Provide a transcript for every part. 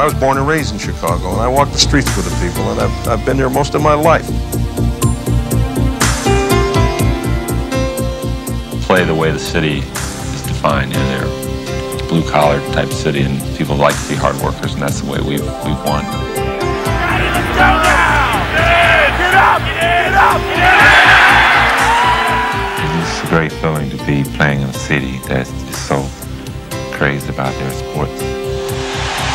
I was born and raised in Chicago, and I walk the streets with the people, and I've been there most of my life. Play the way the city is defined. You know, they're a blue-collar type city, and people like to see hard workers, and that's the way we've won. Get up! Get up! It's a great feeling to be playing in a city that is so crazy about their sports.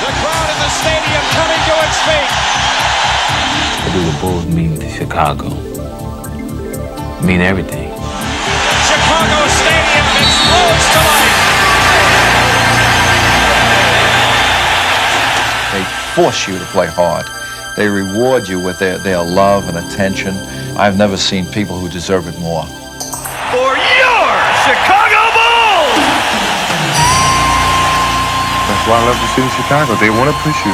The crowd in the stadium coming to its feet. What do the Bulls mean to Chicago? Mean everything. Chicago Stadium explodes to life. They force you to play hard. They reward you with their love and attention. I've never seen people who deserve it more. For your Chicago Bulls! That's why I love the city of Chicago. They want to push you.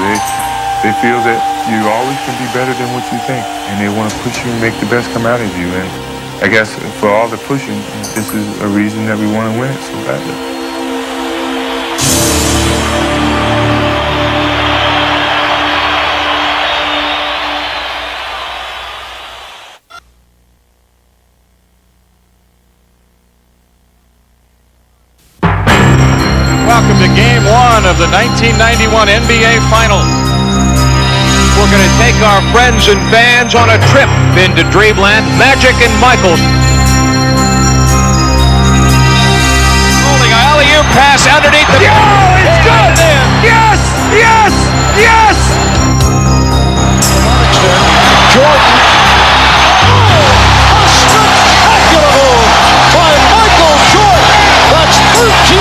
They feel that you always can be better than what you think. And they want to push you and make the best come out of you. And I guess for all the pushing, this is a reason that we want to win it so badly. Welcome to Game 1 of the 1991 NBA Finals. We're going to take our friends and fans on a trip into Dreamland, Magic and Michael. Holding an alley-oop pass underneath the... Oh, it's good! Yes! Yes! Yes! Jordan. Oh, a spectacular move by Michael Jordan. That's 13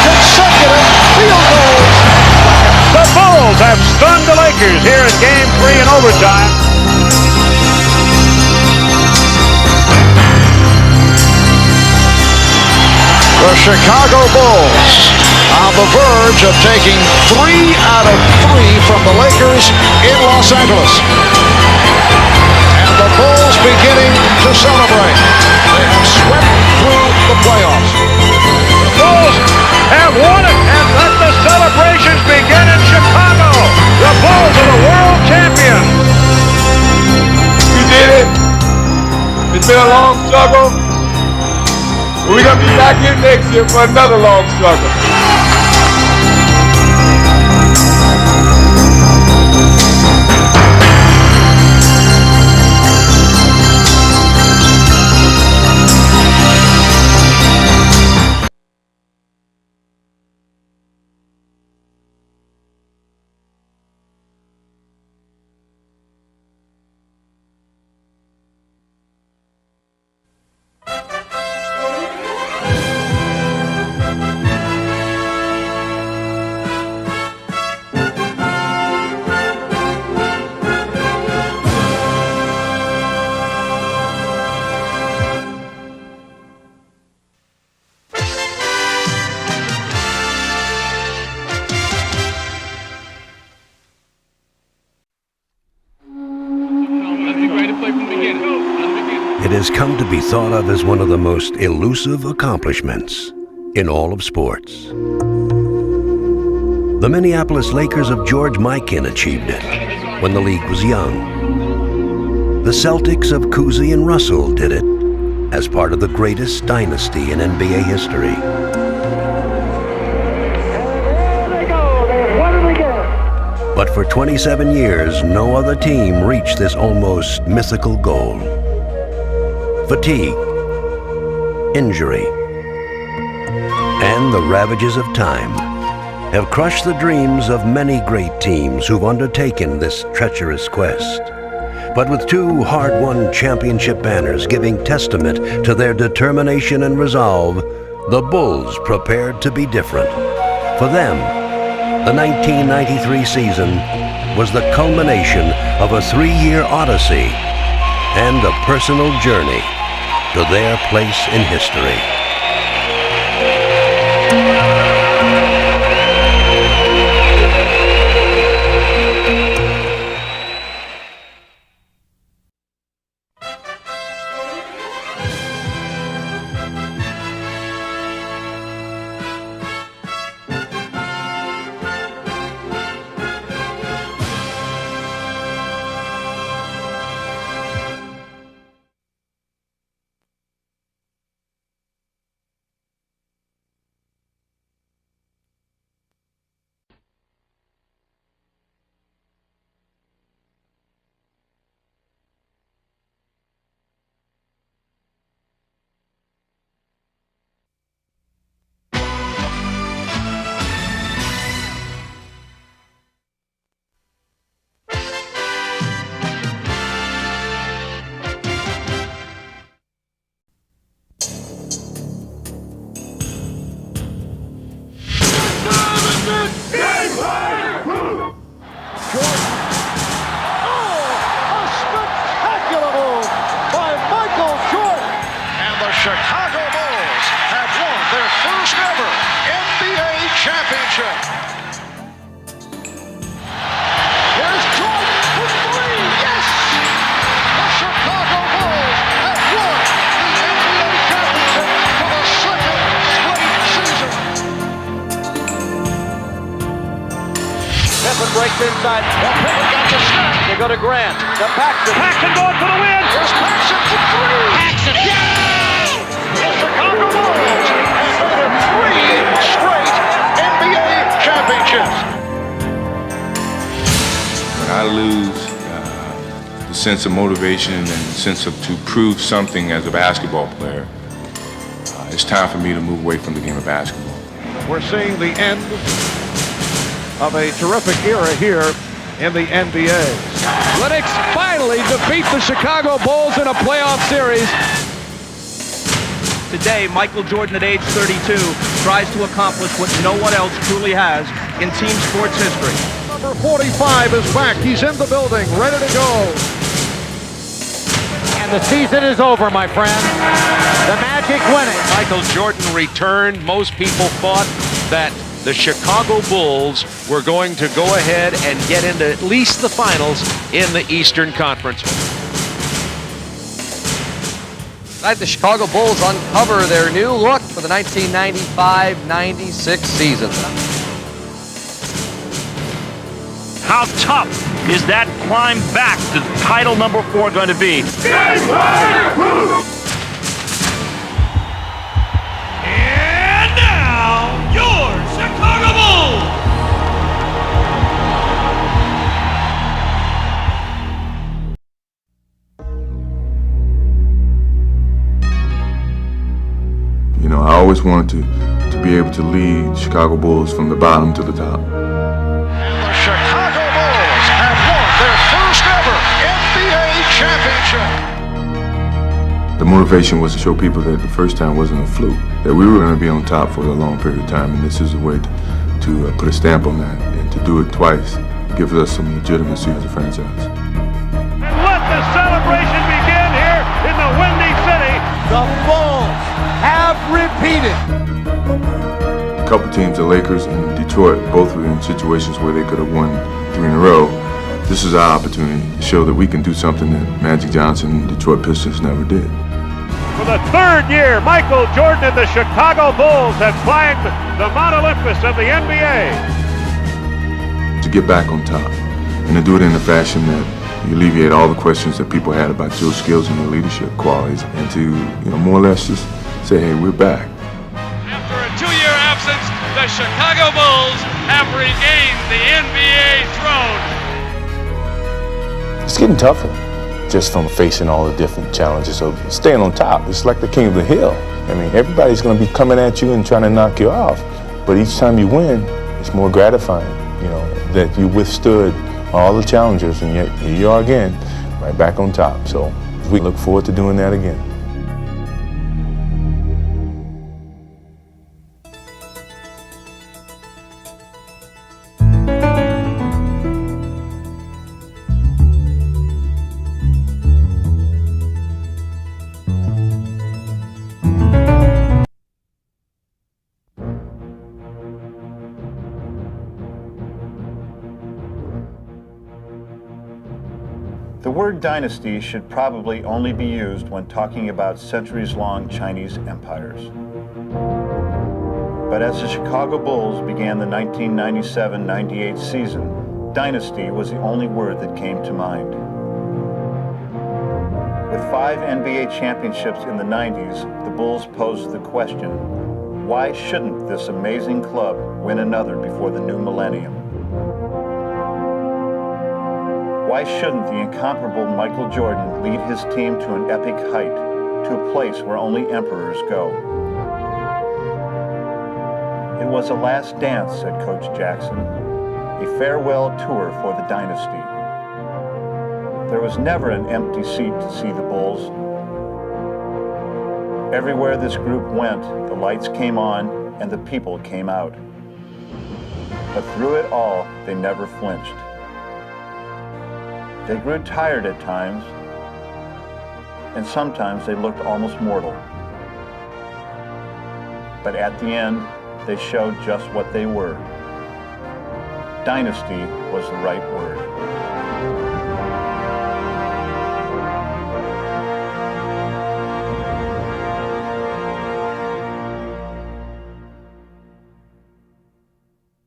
consecutive field goals. The Bulls have stunned the Lakers here in Game 3 in overtime. The Chicago Bulls on the verge of taking 3 out of 3 from the Lakers in Los Angeles. And the Bulls beginning to celebrate. They have swept through the playoffs. The Bulls have won it, and let the celebrations begin in Chicago. The Bulls are the world champions. We did it. It's been a long struggle. We're going to be back here next year for another long struggle. It has come to be thought of as one of the most elusive accomplishments in all of sports. The Minneapolis Lakers of George Mikan achieved it when the league was young. The Celtics of Cousy and Russell did it as part of the greatest dynasty in NBA history. But for 27 years, no other team reached this almost mythical goal. Fatigue, injury, and the ravages of time have crushed the dreams of many great teams who've undertaken this treacherous quest. But with 2 hard-won championship banners giving testament to their determination and resolve, the Bulls prepared to be different. For them, the 1993 season was the culmination of a 3-year odyssey and a personal journey to their place in history. championship. Here's Jordan for three. Yes! The Chicago Bulls have won the NBA championship for the second straight season. Pippen breaks inside. Pippen got the snap. They go to Grant. To Paxson. Paxson going for the win. Here's Paxson for three. Paxson. The Chicago Bulls have made it three straight NBA championships. When I lose the sense of motivation and the sense of to prove something as a basketball player, it's time for me to move away from the game of basketball. We're seeing the end of a terrific era here in the NBA. Athletics finally defeat the Chicago Bulls in a playoff series. Today, Michael Jordan at age 32 tries to accomplish what no one else truly has in team sports history. Number 45 is back. He's in the building, ready to go. And the season is over, my friend. The Magic win it. Michael Jordan returned. Most people thought that the Chicago Bulls were going to go ahead and get into at least the finals in the Eastern Conference. Tonight, the Chicago Bulls uncover their new look for the 1995-96 season. How tough is that climb back to title number 4 going to be? And now, your Chicago Bulls! You know, I always wanted to be able to lead Chicago Bulls from the bottom to the top. And the Chicago Bulls have won their first ever NBA championship. The motivation was to show people that the first time wasn't a fluke, that we were going to be on top for a long period of time, and this is a way to put a stamp on that, and to do it twice gives us some legitimacy as a franchise. And let the celebration begin here in the Windy City. The Bulls have repeated. A couple teams, the Lakers and Detroit, both were in situations where they could have won 3 in a row. This is our opportunity to show that we can do something that Magic Johnson and Detroit Pistons never did. For the third year, Michael Jordan and the Chicago Bulls have climbed the Mount Olympus of the NBA. To get back on top and to do it in a fashion that you alleviate all the questions that people had about your skills and your leadership qualities, and to, you know, more or less just say, hey, we're back. After a 2-year absence, the Chicago Bulls have regained the NBA throne. It's getting tougher just from facing all the different challenges of staying on top. It's like the king of the hill. I mean, everybody's going to be coming at you and trying to knock you off. But each time you win, it's more gratifying, you know, that you withstood all the challenges, and yet here you are again, right back on top. So we look forward to doing that again. The word dynasty should probably only be used when talking about centuries-long Chinese empires. But as the Chicago Bulls began the 1997-98 season, dynasty was the only word that came to mind. With 5 NBA championships in the 90s, the Bulls posed the question, why shouldn't this amazing club win another before the new millennium? Why shouldn't the incomparable Michael Jordan lead his team to an epic height, to a place where only emperors go? It was a last dance, said Coach Jackson, a farewell tour for the dynasty. There was never an empty seat to see the Bulls. Everywhere this group went, the lights came on and the people came out. But through it all, they never flinched. They grew tired at times, and sometimes they looked almost mortal. But at the end, they showed just what they were, dynasty was the right word.